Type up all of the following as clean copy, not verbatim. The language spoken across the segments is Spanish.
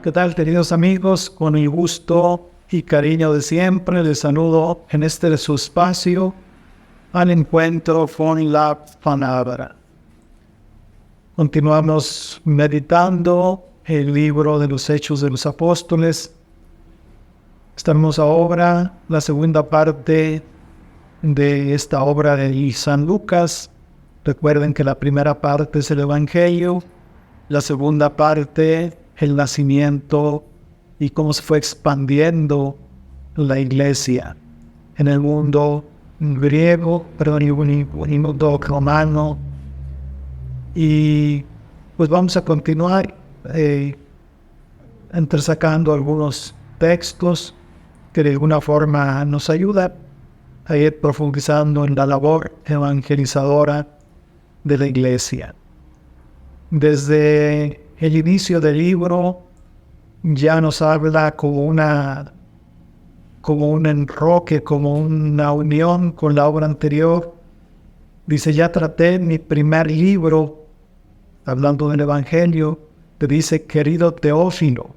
¿Qué tal, queridos amigos? Con el gusto y cariño de siempre, les saludo en este de su espacio al encuentro con la palabra. Continuamos meditando el libro de los Hechos de los Apóstoles. Esta hermosa obra, la segunda parte de esta obra de San Lucas. Recuerden que la primera parte es el Evangelio, la segunda parte el nacimiento y cómo se fue expandiendo la iglesia en el mundo griego, y el mundo romano. Y pues vamos a continuar entresacando algunos textos que de alguna forma nos ayudan a ir profundizando en la labor evangelizadora de la iglesia. Desde el inicio del libro ya nos habla como un enroque, como una unión con la obra anterior. Dice, ya traté mi primer libro, hablando del Evangelio, te dice, querido Teófilo,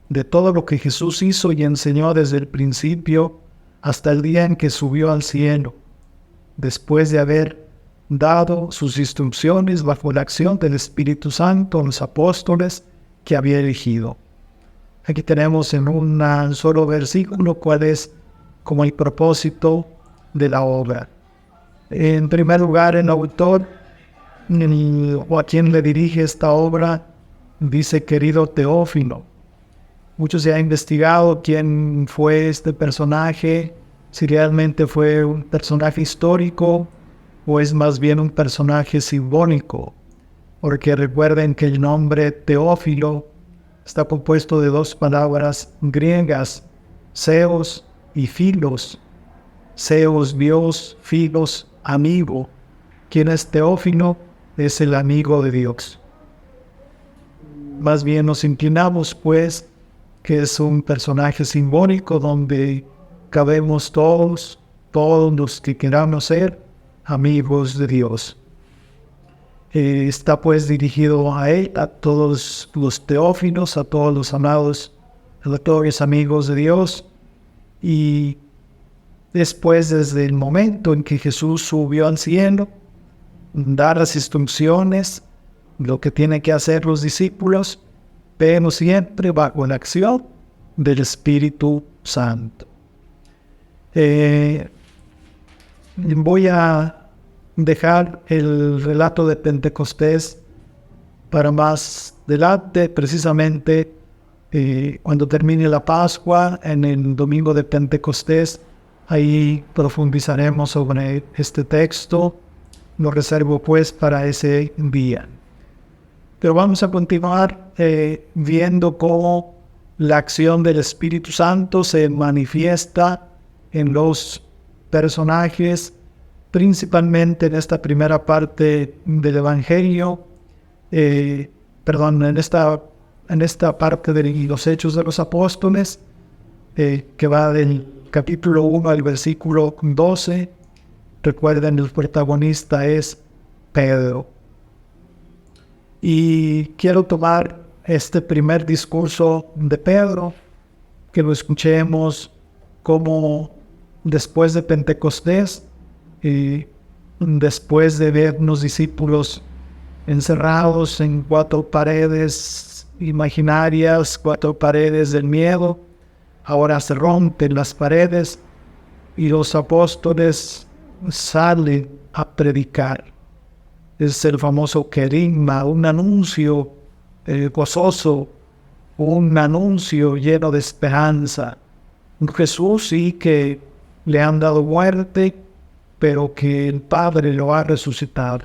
de todo lo que Jesús hizo y enseñó desde el principio hasta el día en que subió al cielo, después de haber dado sus instrucciones bajo la acción del Espíritu Santo a los apóstoles que había elegido. Aquí tenemos en un solo versículo cuál es como el propósito de la obra. En primer lugar, el autor o a quien le dirige esta obra dice querido Teófilo. Mucho se ha investigado quién fue este personaje, si realmente fue un personaje histórico o es más bien un personaje simbólico, porque recuerden que el nombre Teófilo está compuesto de dos palabras griegas, Zeos y Filos. Zeos, Dios, Filos, amigo. ¿Quién es Teófilo? Es el amigo de Dios. Más bien nos inclinamos, pues, que es un personaje simbólico donde cabemos todos los que queramos ser amigos de Dios. Está pues dirigido a él, a todos los teófilos, a todos los amados lectores amigos de Dios. Y después, desde el momento en que Jesús subió al cielo, dar las instrucciones, lo que tienen que hacer los discípulos, pero siempre bajo la acción del Espíritu Santo. Voy a dejar el relato de Pentecostés para más adelante, precisamente cuando termine la Pascua, en el domingo de Pentecostés. Ahí profundizaremos sobre este texto. Lo reservo pues para ese día. Pero vamos a continuar viendo cómo la acción del Espíritu Santo se manifiesta en los personajes, principalmente en esta primera parte del Evangelio, en esta parte de los Hechos de los Apóstoles, que va del capítulo 1 al versículo 12. Recuerden, el protagonista es Pedro. Y quiero tomar este primer discurso de Pedro, que lo escuchemos como después de Pentecostés, después de ver unos discípulos encerrados en 4 paredes imaginarias, 4 paredes del miedo, ahora se rompen las paredes y los apóstoles salen a predicar. Es el famoso querigma, un anuncio gozoso, un anuncio lleno de esperanza. Un Jesús sí que le han dado muerte, pero que el Padre lo ha resucitado.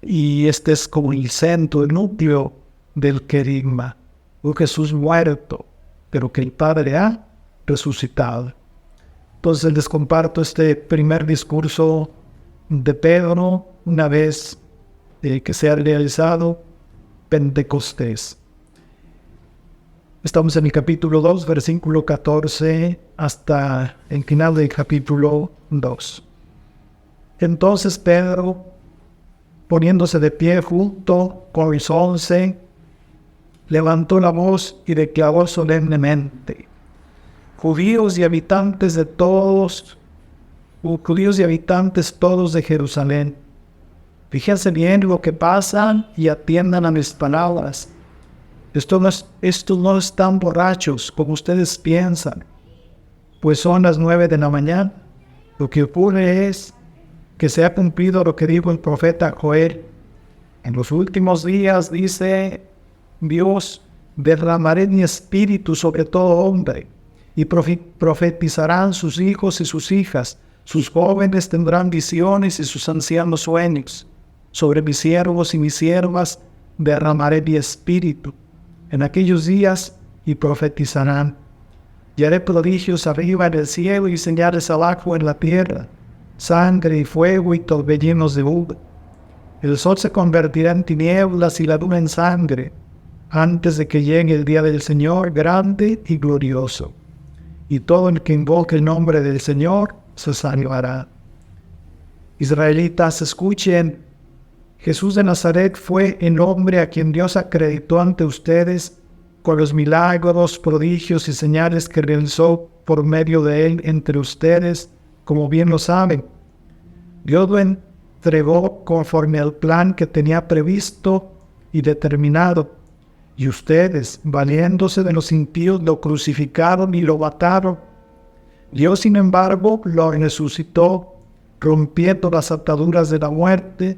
Y este es como el centro, el núcleo del querigma. Un Jesús muerto, pero que el Padre ha resucitado. Entonces les comparto este primer discurso de Pedro una vez que se ha realizado Pentecostés. Estamos en el capítulo 2, versículo 14 hasta el final del capítulo 2. Entonces Pedro, poniéndose de pie junto con los 11, levantó la voz y declaró solemnemente: judíos y habitantes todos de Jerusalén, fíjense bien lo que pasa y atiendan a mis palabras. Estos no están borrachos como ustedes piensan, pues son las 9 de la mañana. Lo que ocurre es que se ha cumplido lo que dijo el profeta Joel. En los últimos días, dice Dios, derramaré mi espíritu sobre todo hombre, y profetizarán sus hijos y sus hijas. Sus jóvenes tendrán visiones y sus ancianos sueños. Sobre mis siervos y mis siervas derramaré mi espíritu en aquellos días, y profetizarán. Y haré prodigios arriba en el cielo y señales abajo en la tierra, sangre y fuego y torbellinos de humo. El sol se convertirá en tinieblas y la luna en sangre, antes de que llegue el día del Señor grande y glorioso. Y todo el que invoque el nombre del Señor se salvará. Israelitas, escuchen. Jesús de Nazaret fue el hombre a quien Dios acreditó ante ustedes con los milagros, prodigios y señales que realizó por medio de él entre ustedes, como bien lo saben. Dios lo entregó conforme al plan que tenía previsto y determinado, y ustedes, valiéndose de los impíos, lo crucificaron y lo mataron. Dios, sin embargo, lo resucitó, rompiendo las ataduras de la muerte,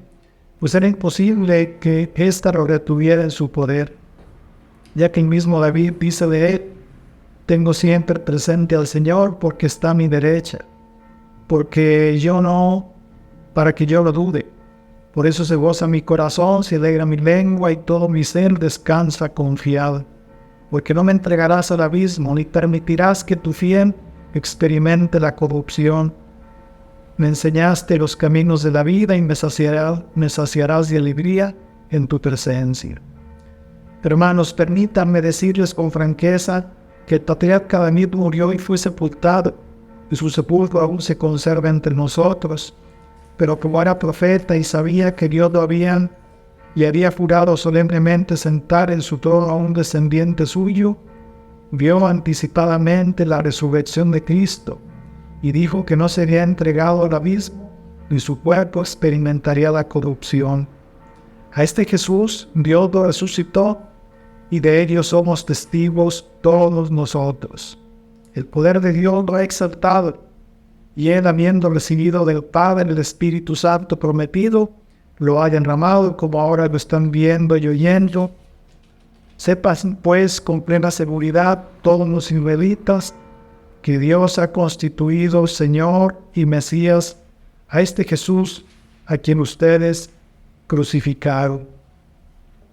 pues era imposible que ésta lo retuviera en su poder, ya que el mismo David dice de él: tengo siempre presente al Señor porque está a mi derecha, para que yo lo dude. Por eso se goza mi corazón, se alegra mi lengua y todo mi ser descansa confiado, porque no me entregarás al abismo, ni permitirás que tu fiel experimente la corrupción. Me enseñaste los caminos de la vida y me saciarás de alegría en tu presencia. Hermanos, permítanme decirles con franqueza que el patriarca David murió y fue sepultado, y su sepulcro aún se conserva entre nosotros. Pero como era profeta y sabía que Dios le había jurado solemnemente sentar en su trono a un descendiente suyo, vio anticipadamente la resurrección de Cristo, y dijo que no sería entregado al abismo, ni su cuerpo experimentaría la corrupción. A este Jesús Dios lo resucitó, y de ello somos testigos todos nosotros. El poder de Dios lo ha exaltado, y él, habiendo recibido del Padre el Espíritu Santo prometido, lo ha derramado, como ahora lo están viendo y oyendo. Sepan pues con plena seguridad todos los israelitas que Dios ha constituido Señor y Mesías a este Jesús a quien ustedes crucificaron.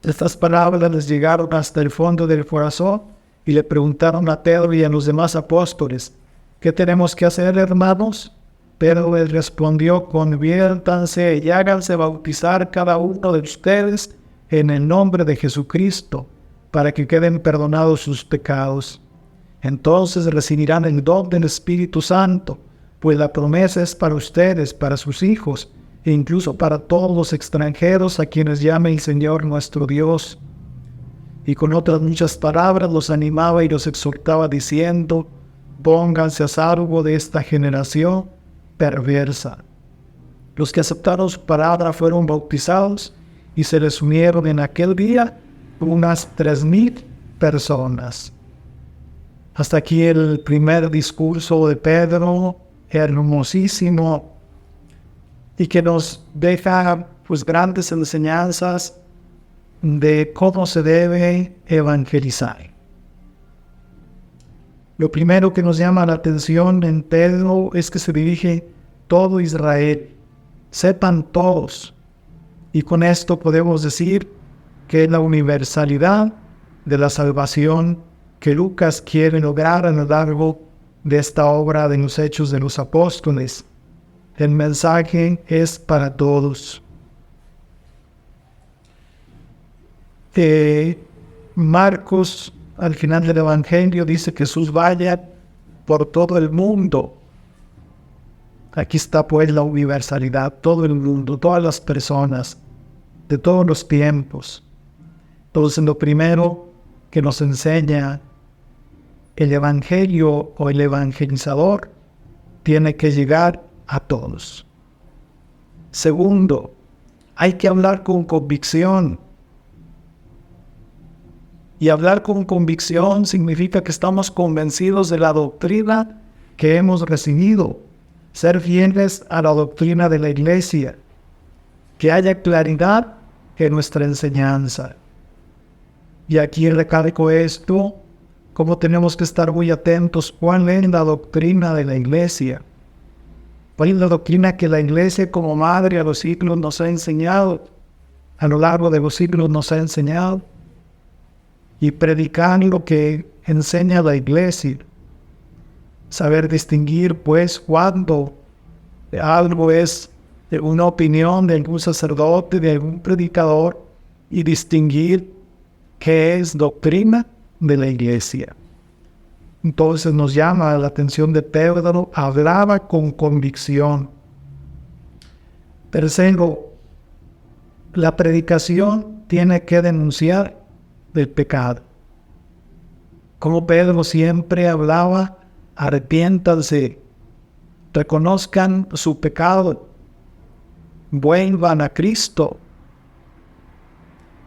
Estas palabras les llegaron hasta el fondo del corazón y le preguntaron a Pedro y a los demás apóstoles: ¿qué tenemos que hacer, hermanos? Pedro les respondió: conviértanse y háganse bautizar cada uno de ustedes en el nombre de Jesucristo, para que queden perdonados sus pecados. Entonces recibirán el don del Espíritu Santo, pues la promesa es para ustedes, para sus hijos, e incluso para todos los extranjeros a quienes llame el Señor nuestro Dios. Y con otras muchas palabras los animaba y los exhortaba diciendo: pónganse a salvo de esta generación perversa. Los que aceptaron su palabra fueron bautizados y se les unieron en aquel día unas 3,000 personas. Hasta aquí el primer discurso de Pedro, hermosísimo, y que nos deja pues grandes enseñanzas de cómo se debe evangelizar. Lo primero que nos llama la atención en Pedro es que se dirige todo Israel, sepan todos, y con esto podemos decir que es la universalidad de la salvación que Lucas quiere lograr a lo largo de esta obra de los Hechos de los Apóstoles. El mensaje es para todos. Marcos, al final del Evangelio, dice que Jesús vaya por todo el mundo. Aquí está pues la universalidad, todo el mundo, todas las personas, de todos los tiempos. Entonces, lo primero que nos enseña el Evangelio o el evangelizador tiene que llegar a todos. Segundo, hay que hablar con convicción. Y hablar con convicción significa que estamos convencidos de la doctrina que hemos recibido. Ser fieles a la doctrina de la Iglesia. Que haya claridad en nuestra enseñanza. Y aquí recalco esto, como tenemos que estar muy atentos. ¿Cuál es la doctrina de la Iglesia? ¿Cuál es la doctrina que la Iglesia como madre a los siglos nos ha enseñado? A lo largo de los siglos nos ha enseñado. Y predicar lo que enseña la Iglesia. Saber distinguir, pues, cuando algo es una opinión de algún sacerdote, de algún predicador, y distinguir qué es doctrina de la Iglesia. Entonces nos llama la atención de Pedro, hablaba con convicción. Tercero, la predicación tiene que denunciar el pecado. Como Pedro siempre hablaba, arrepiéntanse, reconozcan su pecado, vuelvan a Cristo.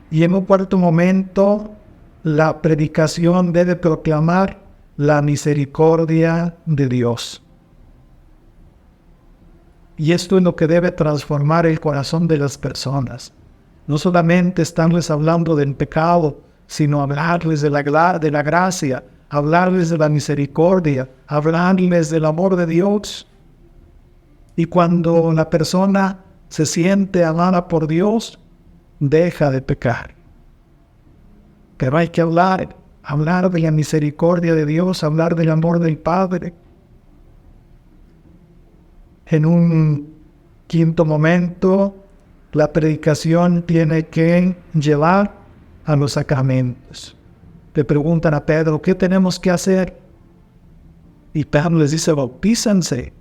Y en un cuarto momento, la predicación debe proclamar la misericordia de Dios. Y esto es lo que debe transformar el corazón de las personas. No solamente estarles hablando del pecado, sino hablarles de la gracia, hablarles de la misericordia, hablarles del amor de Dios. Y cuando la persona se siente amada por Dios, deja de pecar. Pero hay que hablar de la misericordia de Dios, hablar del amor del Padre. En un quinto momento, la predicación tiene que llevar a los sacramentos. Le preguntan a Pedro, ¿qué tenemos que hacer? Y Pedro les dice, bautízanse.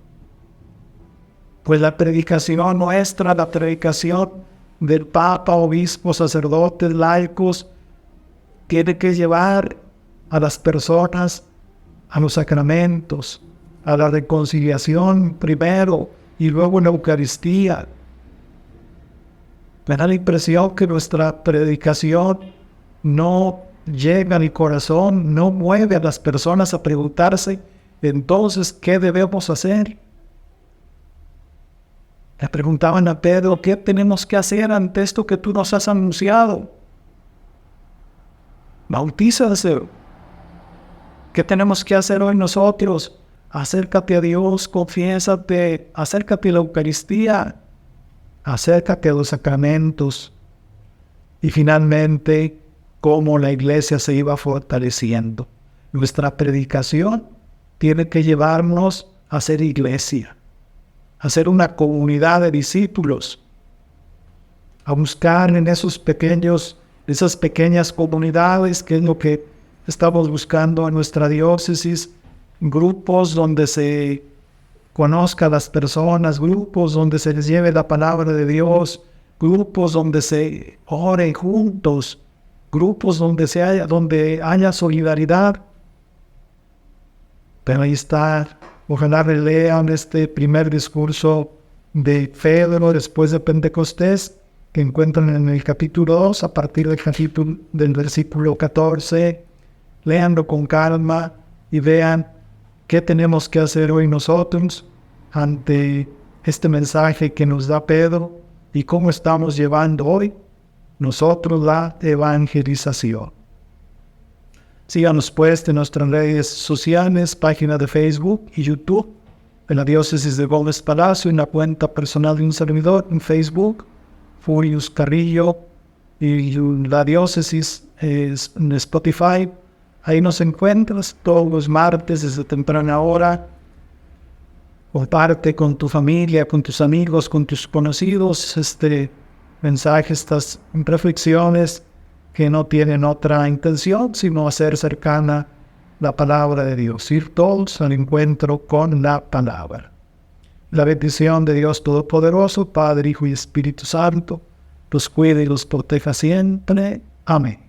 Pues la predicación nuestra, la predicación del Papa, obispo, sacerdotes, laicos, tiene que llevar a las personas a los sacramentos, a la reconciliación primero y luego la Eucaristía. Me da la impresión que nuestra predicación no llega al corazón, no mueve a las personas a preguntarse, entonces, ¿qué debemos hacer? Le preguntaban a Pedro, ¿qué tenemos que hacer ante esto que tú nos has anunciado? Bautízase. ¿Qué tenemos que hacer hoy nosotros? Acércate a Dios, confiésate, acércate a la Eucaristía, acércate a los sacramentos. Y finalmente, cómo la Iglesia se iba fortaleciendo. Nuestra predicación tiene que llevarnos a ser iglesia, a ser una comunidad de discípulos, a buscar en esas pequeñas comunidades, que es lo que estamos buscando en nuestra diócesis, grupos donde se conozca a las personas, grupos donde se les lleve la palabra de Dios, grupos donde se ore juntos, grupos donde haya solidaridad. Pero ahí está, ojalá relean este primer discurso de Pedro después de Pentecostés, que encuentran en el capítulo 2, a partir del versículo 14. Léanlo con calma y vean qué tenemos que hacer hoy nosotros ante este mensaje que nos da Pedro y cómo estamos llevando hoy nosotros la evangelización. Síganos pues en nuestras redes sociales, página de Facebook y YouTube, en la diócesis de Gómez Palacio, en la cuenta personal de un servidor en Facebook, Furius Carrillo, y la diócesis es en Spotify. Ahí nos encuentras todos los martes desde temprana hora. Comparte con tu familia, con tus amigos, con tus conocidos este mensaje, estas reflexiones que no tienen otra intención sino hacer cercana la palabra de Dios, ir todos al encuentro con la palabra. La bendición de Dios Todopoderoso, Padre, Hijo y Espíritu Santo, los cuide y los proteja siempre. Amén.